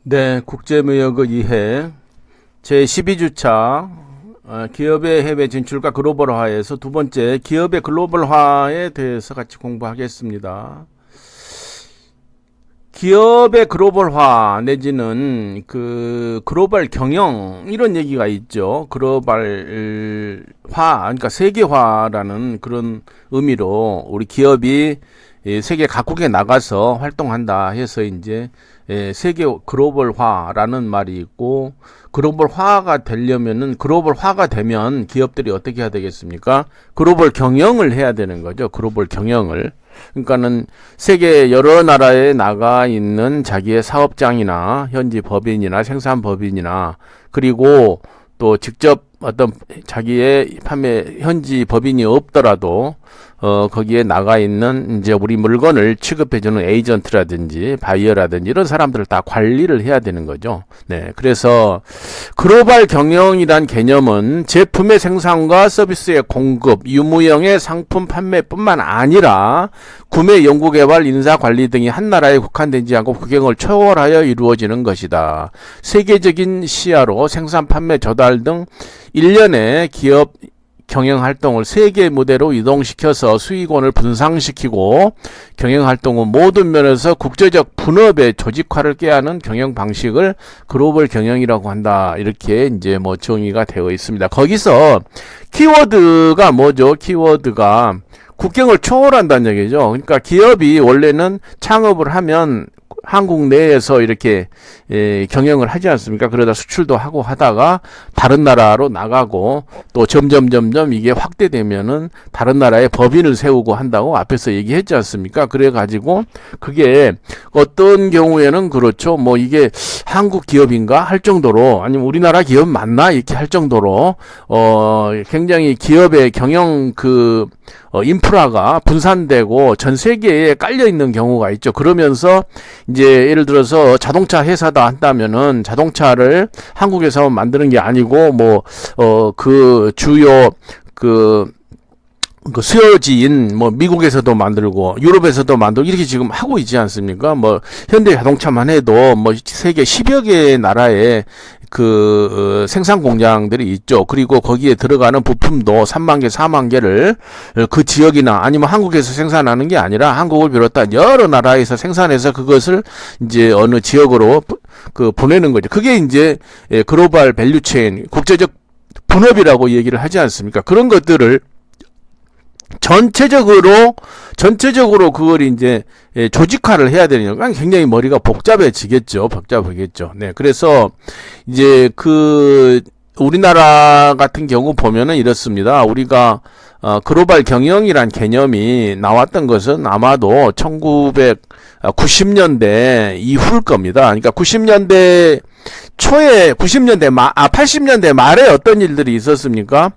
네, 국제무역의 이해 제12주차 기업의 해외 진출과 글로벌화에서 두 번째 기업의 글로벌화에 대해서 같이 공부하겠습니다. 기업의 글로벌화 내지는 그 글로벌 경영 이런 얘기가 있죠. 글로벌화 그러니까 세계화라는 그런 의미로 우리 기업이 세계 각국에 나가서 활동한다 해서 이제 세계 글로벌화라는 말이 있고, 글로벌화가 되려면은 글로벌화가 되면 기업들이 어떻게 해야 되겠습니까? 글로벌 경영을 해야 되는 거죠. 글로벌 경영을. 그러니까는 세계 여러 나라에 나가 있는 자기의 사업장이나 현지 법인이나 생산 법인이나 그리고 또 직접 어떤 자기의 판매 현지 법인이 없더라도 거기에 나가 있는 이제 우리 물건을 취급해주는 에이전트라든지 바이어라든지 이런 사람들을 다 관리를 해야 되는 거죠. 네, 그래서 글로벌 경영이란 개념은 제품의 생산과 서비스의 공급, 유무형의 상품 판매뿐만 아니라 구매, 연구개발, 인사관리 등이 한 나라에 국한되지 않고 국경을 초월하여 이루어지는 것이다. 세계적인 시야로 생산, 판매, 조달 등 일련의 기업 경영활동을 세계 무대로 이동시켜서 수익원을 분산시키고 경영활동은 모든 면에서 국제적 분업의 조직화를 꾀하는 경영 방식을 글로벌 경영이라고 한다. 이렇게 이제 뭐 정의가 되어 있습니다. 거기서 키워드가 뭐죠? 키워드가 국경을 초월한다는 얘기죠. 그러니까 기업이 원래는 창업을 하면 한국 내에서 이렇게 경영을 하지 않습니까? 그러다 수출도 하고 하다가 다른 나라로 나가고 또 점점 이게 확대되면은 다른 나라에 법인을 세우고 한다고 앞에서 얘기했지 않습니까? 그래 가지고 그게 어떤 경우에는 그렇죠. 뭐 이게 한국 기업인가 할 정도로, 아니면 우리나라 기업 맞나 이렇게 할 정도로 굉장히 기업의 경영 인프라가 분산되고 전 세계에 깔려 있는 경우가 있죠. 그러면서 이제 예를 들어서 자동차 회사다 한다면은 자동차를 한국에서 만드는 게 아니고 그 주요 그 수요지인 미국에서도 만들고 유럽에서도 만들고 이렇게 지금 하고 있지 않습니까? 현대 자동차만 해도 세계 10여 개의 나라에 생산 공장들이 있죠. 그리고 거기에 들어가는 부품도 3만 개, 4만 개를 그 지역이나 아니면 한국에서 생산하는 게 아니라 한국을 비롯한 여러 나라에서 생산해서 그것을 이제 어느 지역으로 보내는 거죠. 그게 이제 글로벌 밸류체인, 국제적 분업이라고 얘기를 하지 않습니까? 그런 것들을 전체적으로 그걸 이제 조직화를 해야 되니까 굉장히 머리가 복잡해지겠죠. 네. 그래서 이제 우리나라 같은 경우 보면은 이렇습니다. 우리가 글로벌 경영이란 개념이 나왔던 것은 아마도 1990년대 이후일 겁니다. 그러니까 90년대 초에 80년대 말에 어떤 일들이 있었습니까?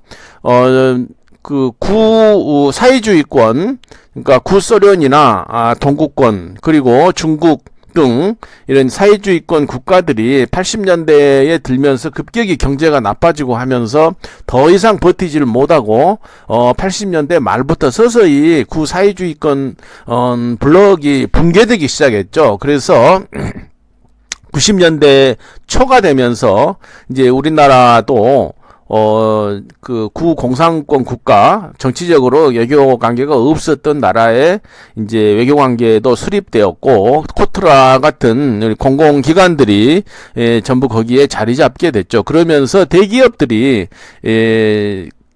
사회주의권, 그러니까 구소련이나 동구권, 그리고 중국 등 이런 사회주의권 국가들이 80년대에 들면서 급격히 경제가 나빠지고 하면서 더 이상 버티지를 못하고 80년대 말부터 서서히 구사회주의권 블록이 붕괴되기 시작했죠. 그래서 90년대 초가 되면서 이제 우리나라도 구공산권 국가, 정치적으로 외교 관계가 없었던 나라에 이제 외교 관계도 수립되었고, 코트라 같은 공공기관들이 전부 거기에 자리 잡게 됐죠. 그러면서 대기업들이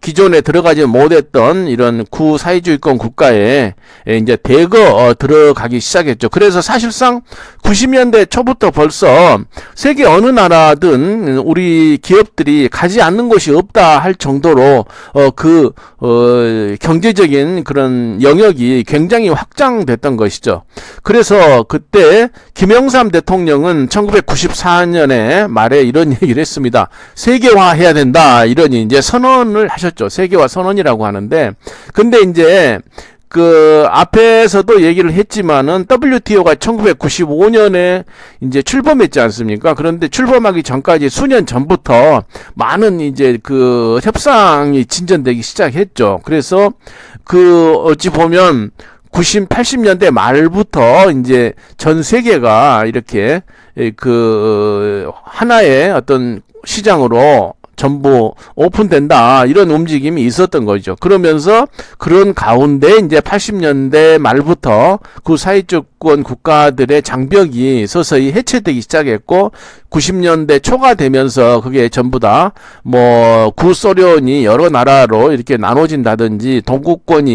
기존에 들어가지 못했던 이런 구사회주의권 국가에 이제 대거 들어가기 시작했죠. 그래서 사실상 90년대 초부터 벌써 세계 어느 나라든 우리 기업들이 가지 않는 곳이 없다 할 정도로 경제적인 그런 영역이 굉장히 확장됐던 것이죠. 그래서 그때 김영삼 대통령은 1994년에 말에 이런 얘기를 했습니다. 세계화해야 된다, 이런 이제 선언을 하셨죠. 세계화 선언이라고 하는데, 근데 이제 앞에서도 얘기를 했지만은 WTO가 1995년에 이제 출범했지 않습니까? 그런데 출범하기 전까지 수년 전부터 많은 이제 협상이 진전되기 시작했죠. 그래서 어찌 보면 80년대 말부터 이제 전 세계가 이렇게 하나의 어떤 시장으로 전부 오픈된다 이런 움직임이 있었던 거죠. 그러면서 그런 가운데 이제 80년대 말부터 그 사회주권 국가들의 장벽이 서서히 해체되기 시작했고 90년대 초가 되면서 그게 전부 다 뭐 구소련이 여러 나라로 이렇게 나눠진다든지 동구권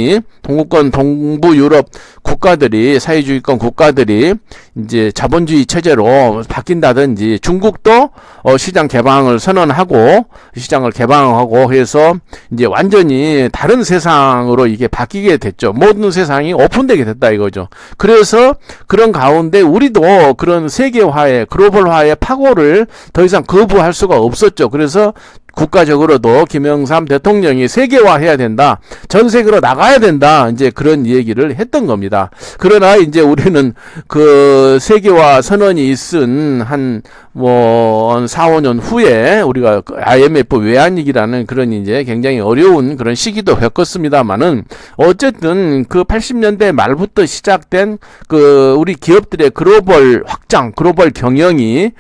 동부 유럽 국가들이 사회주의권 국가들이 이제 자본주의 체제로 바뀐다든지 중국도 시장 개방을 선언하고 시장을 개방하고 해서 이제 완전히 다른 세상으로 이게 바뀌게 됐죠. 모든 세상이 오픈되게 됐다 이거죠. 그래서 그런 가운데 우리도 그런 세계화의 글로벌화의 파고를 더 이상 거부할 수가 없었죠. 그래서 국가적으로도 김영삼 대통령이 세계화해야 된다. 전 세계로 나가야 된다. 이제 그런 얘기를 했던 겁니다. 그러나 이제 우리는 그 세계화 선언이 있은 한 4, 5년 후에 우리가 IMF 외환위기라는 그런 이제 굉장히 어려운 그런 시기도 겪었습니다만은 어쨌든 그 80년대 말부터 시작된 그 우리 기업들의 글로벌 확장, 글로벌 경영이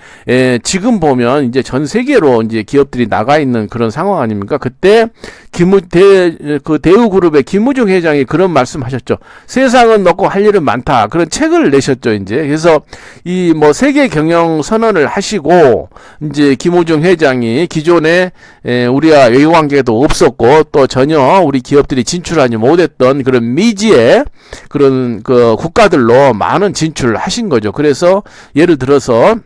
지금 보면 이제 전 세계로 이제 기업들이 나가 있는 그런 상황 아닙니까? 그때 대우그룹의 김우중 회장이 그런 말씀하셨죠. 세상은 넓고 할 일은 많다. 그런 책을 내셨죠, 이제. 그래서 이 세계 경영 선언을 하시고 이제 김우중 회장이 기존에 우리와 외교 관계도 없었고 또 전혀 우리 기업들이 진출하지 못했던 그런 미지의 그런 그 국가들로 많은 진출을 하신 거죠. 그래서 예를 들어서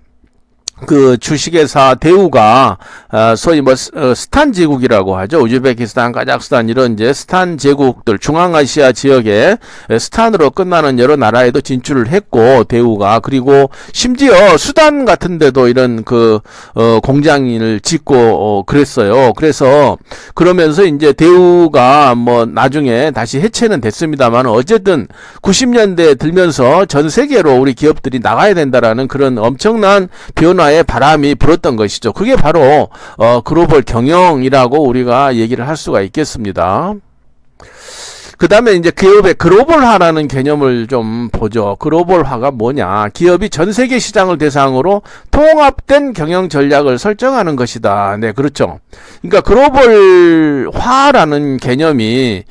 그 주식회사 대우가 소위 스탄 제국이라고 하죠. 우즈베키스탄, 카자흐스탄 이런 이제 스탄 제국들 중앙아시아 지역에 스탄으로 끝나는 여러 나라에도 진출을 했고 대우가 그리고 심지어 수단 같은 데도 이런 공장을 짓고 그랬어요. 그래서 그러면서 이제 대우가 나중에 다시 해체는 됐습니다만 어쨌든 90년대 들면서 전 세계로 우리 기업들이 나가야 된다라는 그런 엄청난 변화 바람이 불었던 것이죠. 그게 바로 글로벌 경영이라고 우리가 얘기를 할 수가 있겠습니다. 그 다음에 이제 기업의 글로벌화라는 개념을 좀 보죠. 글로벌화가 뭐냐? 기업이 전 세계 시장을 대상으로 통합된 경영 전략을 설정하는 것이다. 네, 그렇죠. 그러니까 글로벌화라는 개념이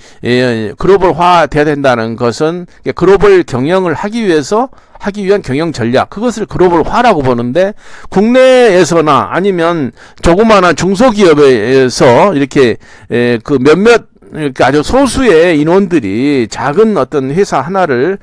글로벌화 돼야 된다는 것은 글로벌 경영을 하기 위한 경영 전략, 그것을 글로벌화라고 보는데 국내에서나 아니면 조그마한 중소기업에서 이렇게 몇몇 그러니까 아주 소수의 인원들이 작은 어떤 회사 하나를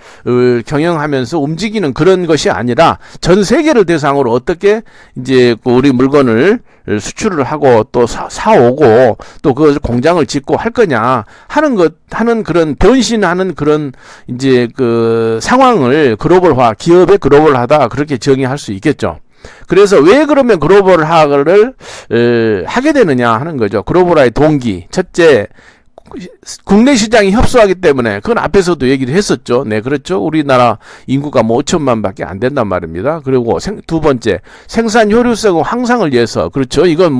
경영하면서 움직이는 그런 것이 아니라 전 세계를 대상으로 어떻게 이제 우리 물건을 수출을 하고 또 사오고 또 그것을 공장을 짓고 할 거냐 하는 그런 변신하는 그런 이제 그 상황을 기업의 글로벌하다 그렇게 정의할 수 있겠죠. 그래서 왜 그러면 글로벌화를 하게 되느냐 하는 거죠. 글로벌화의 동기. 첫째, 국내 시장이 협소하기 때문에 그건 앞에서도 얘기를 했었죠. 네, 그렇죠. 우리나라 인구가 5천만 밖에 안 된단 말입니다. 그리고 두 번째, 생산 효율성 향상을 위해서 그렇죠. 이건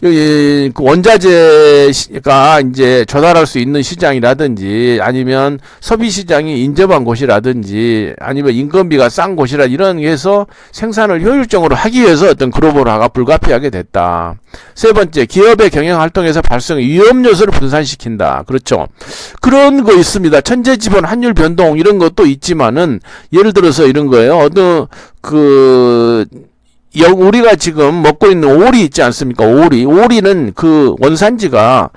그 원자재가 이제 조달할 수 있는 시장이라든지 아니면 소비 시장이 인접한 곳이라든지 아니면 인건비가 싼 곳이라 이런 해서 생산을 효율적으로 하기 위해서 어떤 글로벌화가 불가피하게 됐다. 세 번째, 기업의 경영 활동에서 발생한 위험 요소를 분산시킨다. 그렇죠. 그런 거 있습니다. 천재지변, 환율 변동 이런 것도 있지만은 예를 들어서 이런 거예요. 우리가 지금 먹고 있는 오리 있지 않습니까? 오리는 그 원산지가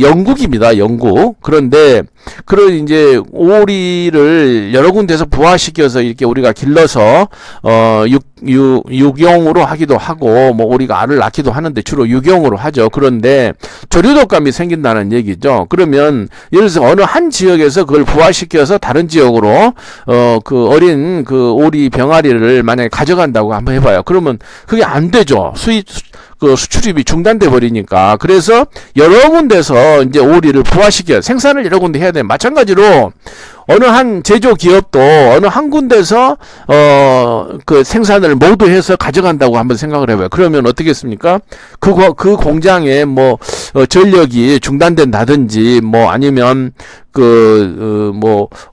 영국입니다. 영국. 그런데 이제 오리를 여러 군데서 부화시켜서 이렇게 우리가 길러서 육용으로 하기도 하고 오리가 알을 낳기도 하는데 주로 육용으로 하죠. 그런데 조류독감이 생긴다는 얘기죠. 그러면 예를 들어서 어느 한 지역에서 그걸 부화시켜서 다른 지역으로 그 어린 그 오리 병아리를 만약에 가져간다고 한번 해봐요. 그러면 그게 안 되죠. 수출입이 중단돼 버리니까. 그래서 여러 군데서 이제 오리를 부화시켜 생산을 여러 군데 해야 돼. 마찬가지로 어느 한 제조 기업도 어느 한 군데서 그 생산을 모두 해서 가져간다고 한번 생각을 해봐요. 그러면 어떻겠습니까? 그 공장에 뭐 전력이 중단된다든지 뭐 아니면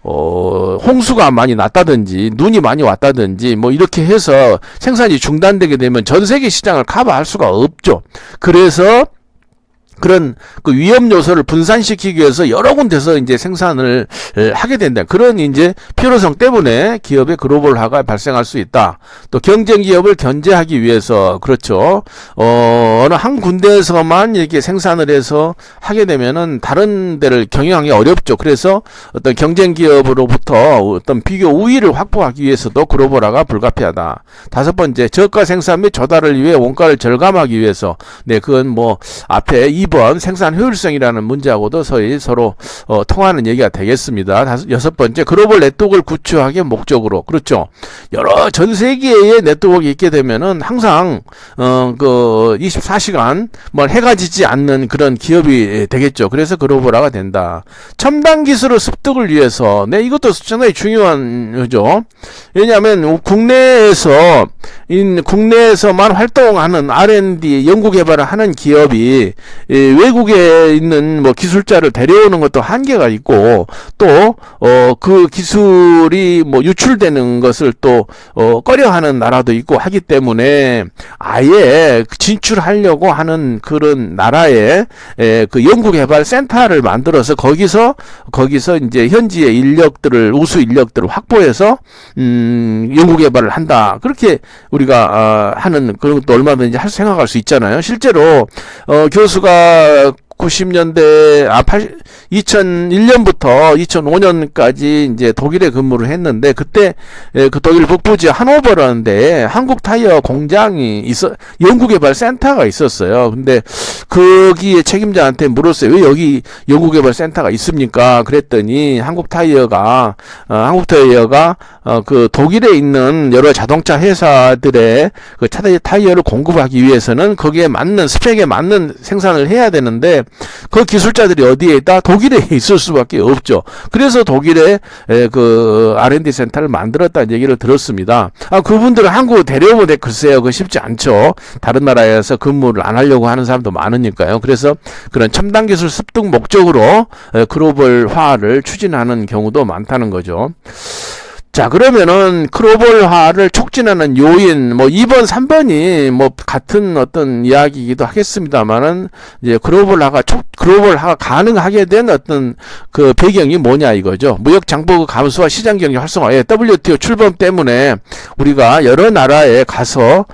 홍수가 많이 났다든지 눈이 많이 왔다든지 뭐 이렇게 해서 생산이 중단되게 되면 전 세계 시장을 커버할 수가 없죠. 그래서 그런 그 위험 요소를 분산시키기 위해서 여러 군데서 이제 생산을 하게 된다. 그런 이제 필요성 때문에 기업의 글로벌화가 발생할 수 있다. 또 경쟁 기업을 견제하기 위해서 그렇죠. 어느 한 군데에서만 이렇게 생산을 해서 하게 되면은 다른 데를 경영하기 어렵죠. 그래서 어떤 경쟁 기업으로부터 어떤 비교 우위를 확보하기 위해서도 글로벌화가 불가피하다. 다섯 번째, 저가 생산 및 조달을 위해 원가를 절감하기 위해서. 네, 그건 뭐 앞에 2번 생산 효율성이라는 문제하고도 서로 통하는 얘기가 되겠습니다. 여섯 번째, 글로벌 네트워크를 구축하기 목적으로. 그렇죠. 여러 전 세계의 네트워크가 있게 되면은 항상 24시간 뭐 해가 지지 않는 그런 기업이 되겠죠. 그래서 글로벌화가 된다. 첨단 기술의 습득을 위해서. 네, 이것도 상당히 중요한 거죠. 왜냐하면 국내에서만 활동하는 R&D 연구 개발을 하는 기업이 외국에 있는 뭐 기술자를 데려오는 것도 한계가 있고 또 그 기술이 뭐 유출되는 것을 또 꺼려하는 나라도 있고 하기 때문에 아예 진출하려고 하는 그런 나라에 그 연구개발 센터를 만들어서 거기서 이제 현지의 우수 인력들을 확보해서 연구개발을 한다. 그렇게 우리가 하는 그런 것도 얼마든지 생각할 수 있잖아요. 실제로 교수가 90년대 2001년부터 2005년까지 이제 독일에 근무를 했는데 그때 그 독일 북부지 하노버라는 데에 한국 타이어 공장이 연구개발 센터가 있었어요. 근데 거기에 책임자한테 물었어요. 왜 여기 연구개발 센터가 있습니까? 그랬더니 한국 타이어가 그 독일에 있는 여러 자동차 회사들의 그 타이어를 공급하기 위해서는 거기에 맞는 스펙에 맞는 생산을 해야 되는데 그 기술자들이 어디에 있다? 독일에 있을 수밖에 없죠. 그래서 독일에 그 R&D 센터를 만들었다는 얘기를 들었습니다. 그분들을 한국으로 데려오면 글쎄요, 그거 쉽지 않죠. 다른 나라에서 근무를 안 하려고 하는 사람도 많으니까요. 그래서 그런 첨단 기술 습득 목적으로 글로벌화를 추진하는 경우도 많다는 거죠. 자, 그러면은 글로벌화를 촉진하는 요인 뭐 2번, 3번이 뭐 같은 어떤 이야기이기도 하겠습니다만은 이제 글로벌화가 가능하게 된 어떤 그 배경이 뭐냐 이거죠. 무역 장벽 감소와 시장 경제 활성화. WTO 출범 때문에 우리가 여러 나라에 가서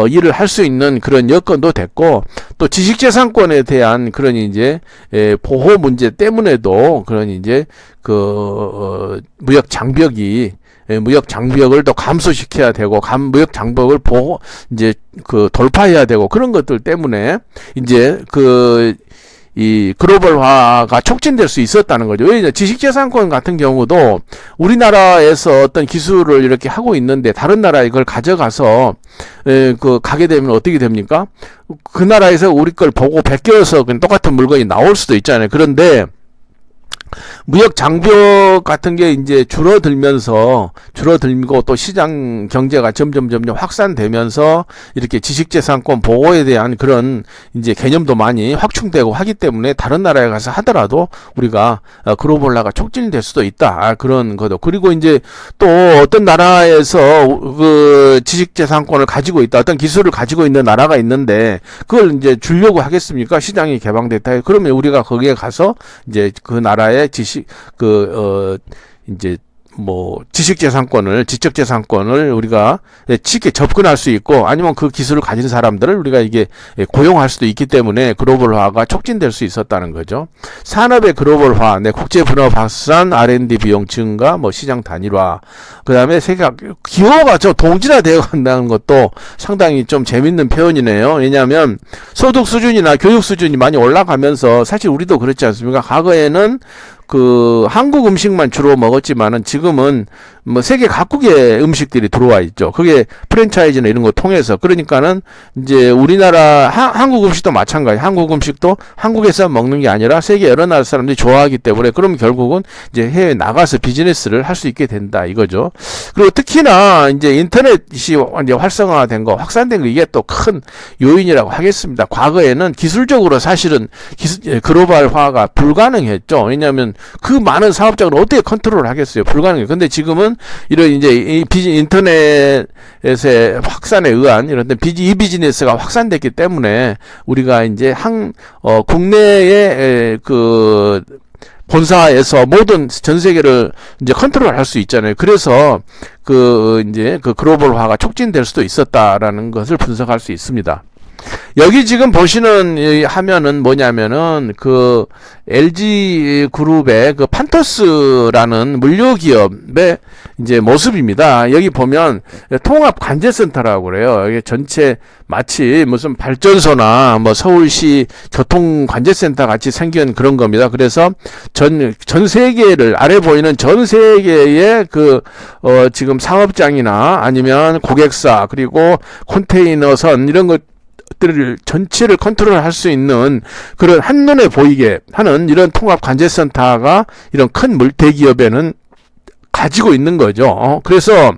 일을 할 수 있는 그런 여건도 됐고 또 지식재산권에 대한 그런 이제 보호 문제 때문에도 그런 이제 무역 장벽을 또 감소시켜야 되고 무역 장벽을 이제 돌파해야 되고 그런 것들 때문에 이제 이 글로벌화가 촉진될 수 있었다는 거죠. 왜냐하면 지식재산권 같은 경우도 우리나라에서 어떤 기술을 이렇게 하고 있는데 다른 나라에 그걸 가져가서 가게 되면 어떻게 됩니까? 그 나라에서 우리 걸 보고 베껴서 그냥 똑같은 물건이 나올 수도 있잖아요. 그런데 무역 장벽 같은 게 이제 줄어들고 또 시장 경제가 점점 확산되면서 이렇게 지식재산권 보호에 대한 그런 이제 개념도 많이 확충되고 하기 때문에 다른 나라에 가서 하더라도 우리가 글로벌화가 촉진될 수도 있다. 그런 거죠. 그리고 이제 또 어떤 나라에서 그 지식재산권을 가지고 있다. 어떤 기술을 가지고 있는 나라가 있는데 그걸 이제 주려고 하겠습니까? 시장이 개방됐다. 그러면 우리가 거기에 가서 이제 그 나라의 지적재산권을 우리가 쉽게 접근할 수 있고 아니면 그 기술을 가진 사람들을 우리가 이게 고용할 수도 있기 때문에 글로벌화가 촉진될 수 있었다는 거죠. 산업의 글로벌화, 국제 분업 확산, R&D 비용 증가, 시장 단일화. 그 다음에 기호가 동질화되어 간다는 것도 상당히 좀 재밌는 표현이네요. 왜냐하면 소득 수준이나 교육 수준이 많이 올라가면서 사실 우리도 그렇지 않습니까? 과거에는 그 한국 음식만 주로 먹었지만은 지금은 뭐 세계 각국의 음식들이 들어와 있죠. 그게 프랜차이즈나 이런 거 통해서. 그러니까는 이제 우리나라 한국 음식도 마찬가지. 한국 음식도 한국에서 먹는 게 아니라 세계 여러 나라 사람들이 좋아하기 때문에 그럼 결국은 이제 해외 나가서 비즈니스를 할 수 있게 된다 이거죠. 그리고 특히나 이제 인터넷이 이제 활성화된 거, 확산된 거 이게 또 큰 요인이라고 하겠습니다. 과거에는 기술적으로 사실은 글로벌화가 불가능했죠. 왜냐하면 그 많은 사업장을 어떻게 컨트롤 하겠어요? 불가능해요. 근데 지금은 이런 이제 인터넷의 확산에 의한 이런 이 비즈니스가 확산됐기 때문에 우리가 이제 국내의 그 본사에서 모든 전 세계를 이제 컨트롤할 수 있잖아요. 그래서 이제 글로벌화가 촉진될 수도 있었다라는 것을 분석할 수 있습니다. 여기 지금 보시는 이 화면은 뭐냐면은 그 LG 그룹의 그 판토스라는 물류 기업의 이제 모습입니다. 여기 보면 통합 관제센터라고 그래요. 이게 전체 마치 무슨 발전소나 뭐 서울시 교통 관제센터 같이 생긴 그런 겁니다. 그래서 전 세계를 아래 보이는 전 세계의 지금 사업장이나 아니면 고객사 그리고 컨테이너선 이런 것 들을 전체를 컨트롤할 수 있는 그런 한눈에 보이게 하는 이런 통합 관제센터가 이런 큰 대기업에는 가지고 있는 거죠. 그래서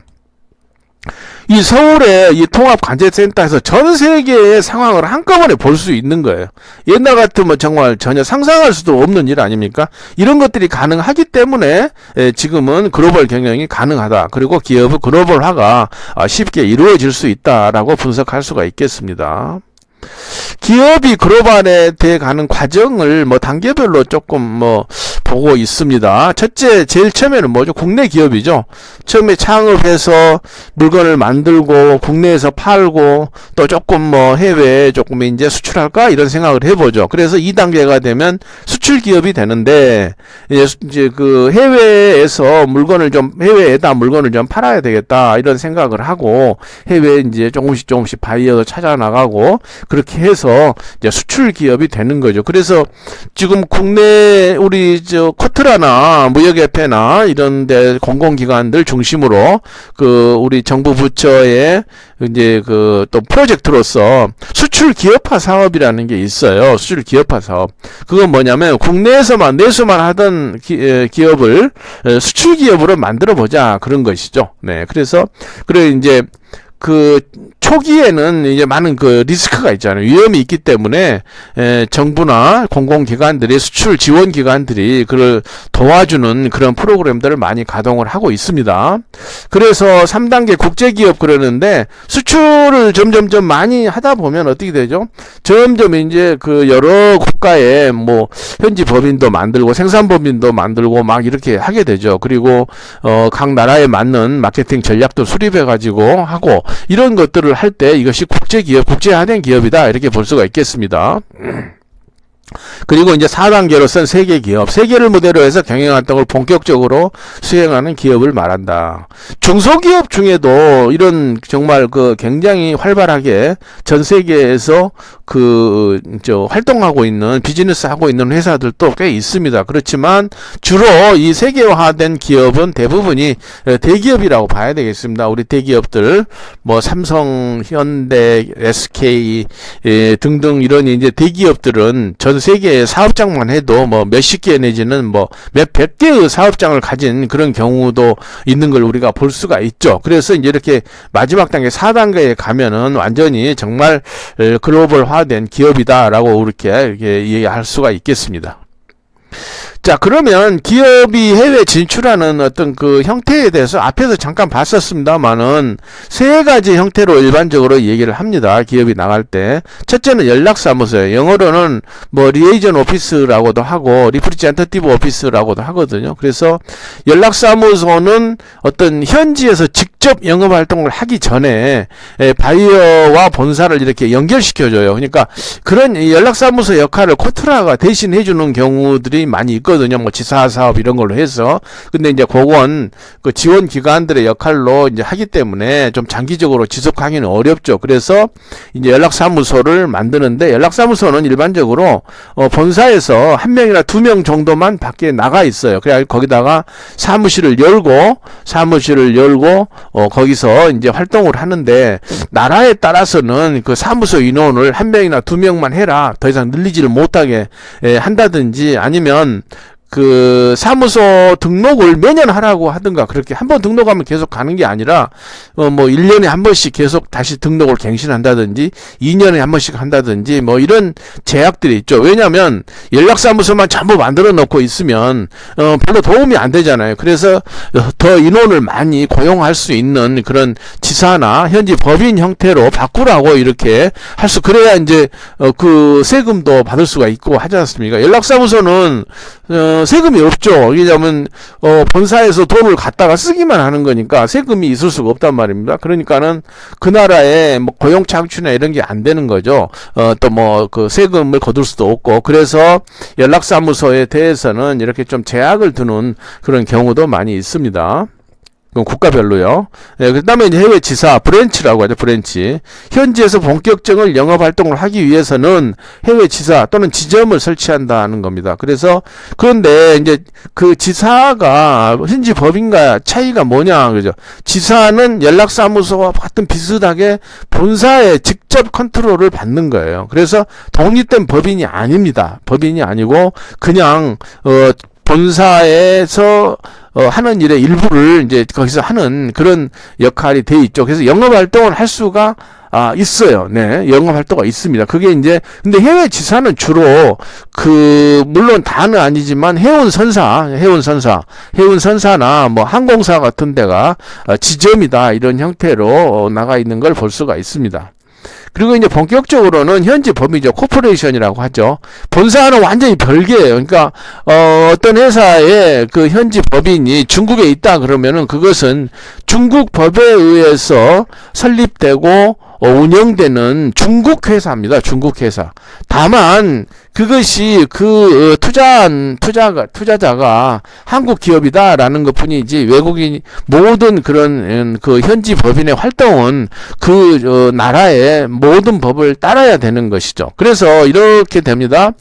이 서울의 이 통합 관제센터에서 전 세계의 상황을 한꺼번에 볼 수 있는 거예요. 옛날 같으면 정말 전혀 상상할 수도 없는 일 아닙니까? 이런 것들이 가능하기 때문에 지금은 글로벌 경영이 가능하다. 그리고 기업의 글로벌화가 쉽게 이루어질 수 있다라고 분석할 수가 있겠습니다. 기업이 글로벌에 돼 가는 과정을 뭐 단계별로 조금 뭐 보고 있습니다. 첫째, 제일 처음에는 뭐죠? 국내 기업이죠. 처음에 창업해서 물건을 만들고 국내에서 팔고 또 조금 뭐 해외에 조금 이제 수출할까 이런 생각을 해보죠. 그래서 2단계가 되면 수출 기업이 되는데 이제 그 해외에다 물건을 좀 팔아야 되겠다 이런 생각을 하고 해외에 이제 조금씩 바이어도 찾아 나가고 그렇게 해서 이제 수출 기업이 되는 거죠. 그래서 지금 국내 우리 코트라나 무역협회나 이런데 공공기관들 중심으로 우리 정부 부처의 이제 또 프로젝트로서 수출 기업화 사업이라는 게 있어요. 수출 기업화 사업. 그건 뭐냐면 국내에서만 내수만 하던 기업을 수출 기업으로 만들어 보자 그런 것이죠. 네, 그래서 이제 초기에는 이제 많은 리스크가 있잖아요. 위험이 있기 때문에 정부나 공공기관들이 수출 지원 기관들이 그걸 도와주는 그런 프로그램들을 많이 가동을 하고 있습니다. 그래서 3단계 국제기업 그러는데 수출을 점점 많이 하다 보면 어떻게 되죠? 점점 이제 여러 국가에 뭐 현지 법인도 만들고 생산 법인도 만들고 막 이렇게 하게 되죠. 그리고 각 나라에 맞는 마케팅 전략도 수립해 가지고 하고 이런 것들을 할 때 이것이 국제기업, 국제화된 기업이다 이렇게 볼 수가 있겠습니다. 그리고 이제 4단계로선 세계기업, 세계를 무대로 해서 경영 활동을 본격적으로 수행하는 기업을 말한다. 중소기업 중에도 이런 정말 굉장히 활발하게 전 세계에서 활동하고 있는 비즈니스 하고 있는 회사들도 꽤 있습니다. 그렇지만 주로 이 세계화된 기업은 대부분이 대기업이라고 봐야 되겠습니다. 우리 대기업들 뭐 삼성, 현대, SK 등등 이런 이제 대기업들은 전 세계의 사업장만 해도 뭐 몇십 개 내지는 뭐 몇백 개의 사업장을 가진 그런 경우도 있는 걸 우리가 볼 수가 있죠. 그래서 이제 이렇게 마지막 단계 4단계에 가면은 완전히 정말 글로벌화된 기업이다라고 이렇게 이해할 수가 있겠습니다. 자, 그러면 기업이 해외 진출하는 어떤 형태에 대해서 앞에서 잠깐 봤었습니다만은 세 가지 형태로 일반적으로 얘기를 합니다. 기업이 나갈 때. 첫째는 연락사무소예요. 영어로는 뭐 리에이전 오피스라고도 하고 리프레젠터티브 오피스라고도 하거든요. 그래서 연락사무소는 어떤 현지에서 직접 영업 활동을 하기 전에 바이어와 본사를 이렇게 연결시켜줘요. 그러니까 그런 연락사무소 역할을 코트라가 대신 해주는 경우들이 많이 있거든요. 있거든요. 뭐 지사 사업 이런 걸로 해서. 근데 이제 그건 그 지원 기관들의 역할로 이제 하기 때문에 좀 장기적으로 지속하기는 어렵죠. 그래서 이제 연락사무소를 만드는데, 연락사무소는 일반적으로 본사에서 한 명이나 두 명 정도만 밖에 나가 있어요. 그래 거기다가 사무실을 열고 거기서 이제 활동을 하는데, 나라에 따라서는 그 사무소 인원을 한 명이나 두 명만 해라, 더 이상 늘리지를 못하게 한다든지, 아니면 그 사무소 등록을 매년 하라고 하든가, 그렇게 한번 등록하면 계속 가는 게 아니라 뭐 1년에 한 번씩 계속 다시 등록을 갱신한다든지 2년에 한 번씩 한다든지 뭐 이런 제약들이 있죠. 왜냐하면 연락사무소만 전부 만들어 놓고 있으면 별로 도움이 안 되잖아요. 그래서 더 인원을 많이 고용할 수 있는 그런 지사나 현지 법인 형태로 바꾸라고 이렇게 그래야 이제 그 세금도 받을 수가 있고 하지 않습니까? 연락사무소는 세금이 없죠. 왜냐하면 본사에서 돈을 갖다가 쓰기만 하는 거니까 세금이 있을 수가 없단 말입니다. 그러니까는 그 나라에 뭐 고용 창출이나 이런 게 안 되는 거죠. 또 뭐 그 세금을 거둘 수도 없고, 그래서 연락사무소에 대해서는 이렇게 좀 제약을 두는 그런 경우도 많이 있습니다. 국가별로요. 네, 그 다음에 이제 해외 지사, 브랜치라고 하죠, 브랜치. 현지에서 본격적인 영업 활동을 하기 위해서는 해외 지사 또는 지점을 설치한다는 겁니다. 그런데 이제 그 지사가 현지 법인과 차이가 뭐냐, 그죠? 지사는 연락사무소와 같은 비슷하게 본사에 직접 컨트롤을 받는 거예요. 그래서 독립된 법인이 아닙니다. 법인이 아니고 그냥, 본사에서 하는 일의 일부를 이제 거기서 하는 그런 역할이 돼 있죠. 그래서 영업 활동을 할 수가 있어요. 네, 영업 활동가 있습니다. 그게 이제, 근데 해외 지사는 주로 물론 다는 아니지만 해운선사나 뭐 항공사 같은 데가 지점이다, 이런 형태로 나가 있는 걸 볼 수가 있습니다. 그리고 이제 본격적으로는 현지 법인이죠. 코퍼레이션이라고 하죠. 본사는 완전히 별개예요. 그러니까 어떤 회사의 그 현지 법인이 중국에 있다 그러면은 그것은 중국 법에 의해서 설립되고 운영되는 중국 회사입니다. 중국 회사. 다만 그것이 그 투자자가 한국 기업이다라는 것뿐이지, 외국인 모든 그런 그 현지 법인의 활동은 그 나라의 모든 법을 따라야 되는 것이죠. 그래서 이렇게 됩니다.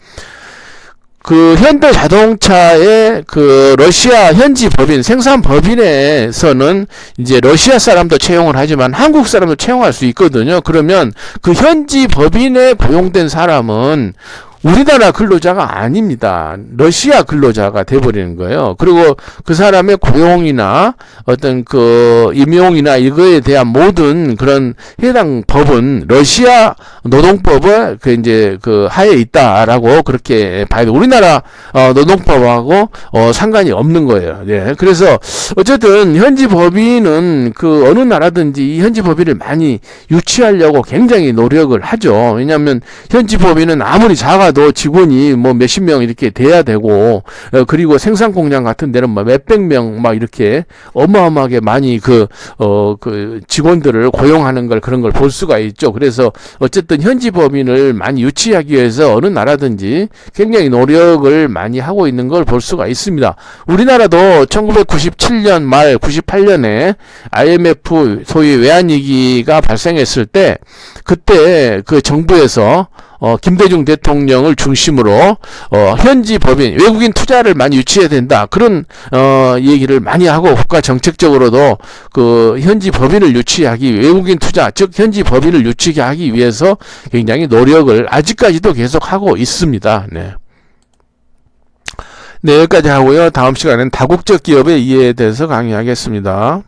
그 현대 자동차의 그 러시아 현지 법인, 생산 법인에서는 이제 러시아 사람도 채용을 하지만 한국 사람도 채용할 수 있거든요. 그러면 그 현지 법인에 고용된 사람은 우리나라 근로자가 아닙니다. 러시아 근로자가 돼버리는 거예요. 그리고 그 사람의 고용이나 어떤 그 임용이나 이거에 대한 모든 그런 해당 법은 러시아 노동법의 그 이제 그 하에 있다라고 그렇게 봐야 돼. 우리나라 노동법하고 상관이 없는 거예요. 네. 그래서 어쨌든 현지 법인은 그 어느 나라든지 이 현지 법인을 많이 유치하려고 굉장히 노력을 하죠. 왜냐하면 현지 법인은 아무리 작아도 직원이 뭐 몇십 명 이렇게 돼야 되고, 그리고 생산 공장 같은 데는 뭐 몇백 명 막 이렇게 어마어마하게 많이 그 직원들을 고용하는 걸, 그런 걸 볼 수가 있죠. 그래서 어쨌든 현지 법인을 많이 유치하기 위해서 어느 나라든지 굉장히 노력을 많이 하고 있는 걸 볼 수가 있습니다. 우리나라도 1997년 말 98년에 IMF 소위 외환위기가 발생했을 때, 그때 그 정부에서 김대중 대통령을 중심으로 현지 법인, 외국인 투자를 많이 유치해야 된다, 그런 얘기를 많이 하고, 국가 정책적으로도 그 현지 법인을 외국인 투자, 즉 현지 법인을 유치하기 위해서 굉장히 노력을 아직까지도 계속하고 있습니다. 네. 네, 여기까지 하고요. 다음 시간에는 다국적 기업의 이해에 대해서 강의하겠습니다.